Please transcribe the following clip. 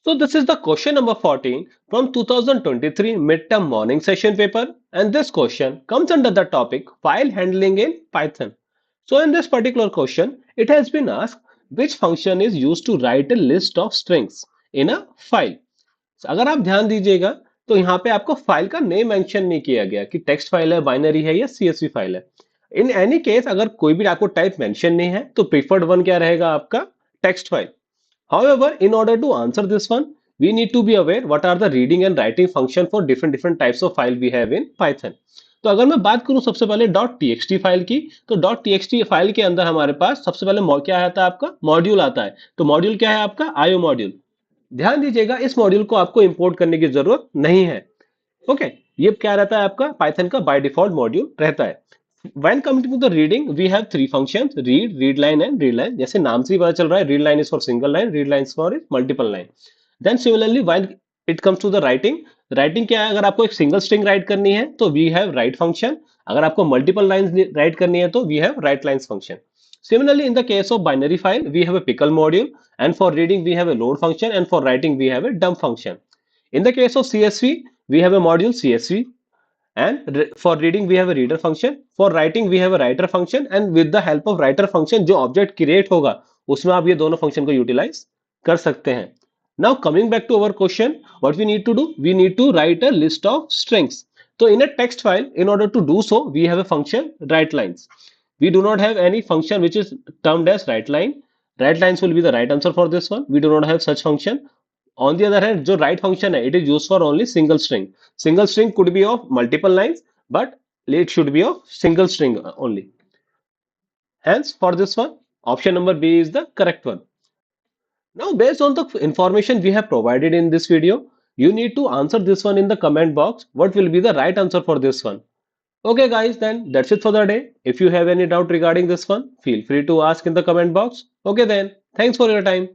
So this is the question number 14 from 2023 midterm morning session paper, and this question comes under the topic file handling in Python. So in this particular question, it has been asked which function is used to write a list of strings in a file. अगर आप ध्यान दीजिएगा तो यहाँ पे आपको file का name mention नहीं किया गया कि टेक्स्ट फाइल है, बाइनरी है या सीएसवी फाइल है. इन एनी केस अगर कोई भी आपको टाइप मेंशन नहीं है तो प्रीफर्ड वन क्या रहेगा आपका text file. However, in order to answer this one, we need to be aware what are the reading and writing function for different types of file we have in Python. तो अगर मैं बात करूं सबसे पहले .txt फाइल की, तो .txt file के अंदर हमारे पास सबसे पहले क्या आता है आपका मॉड्यूल आता है. तो मॉड्यूल क्या है आपका आईओ मॉड्यूल. ध्यान दीजिएगा इस मॉड्यूल को आपको इंपोर्ट करने की जरूरत नहीं है. ओके, ये क्या रहता है आपका पाइथन का बाय डिफॉल्ट मॉड्यूल रहता है. When coming to the reading, we have three functions: read, readline, and readline. जैसे नाम से ही पता चल रहा है, readline is for single line, readline is for multiple line. Then similarly, while it comes to the writing, writing क्या है? अगर आपको एक single string write करनी है, तो we have write function. अगर आपको multiple lines write करनी है, तो we have writelines function. Similarly, in the case of binary file, we have a pickle module, and for reading we have a load function, and for writing we have a dump function. In the case of CSV, we have a module CSV, and for reading we have a reader function. For writing we have a writer function, and with the help of writer function जो object create होगा उसमें आप ये दोनों function को utilize कर सकते हैं. Now coming back to our question, what we need to do? We need to write a list of strings. So in a text file, in order to do so, we have a function writelines. We do not have any function which is termed as writeline. Writelines will be the right answer for this one. We do not have such function. On the other hand, जो write function है, it is used for only single string. Single string could be of multiple lines, but it should be of single string only. Hence, for this one, option number B is the correct one. Now, based on the information we have provided in this video, you need to answer this one in the comment box. What will be the right answer for this one? Okay guys, then that's it for the day. If you have any doubt regarding this one, feel free to ask in the comment box. Okay then, thanks for your time.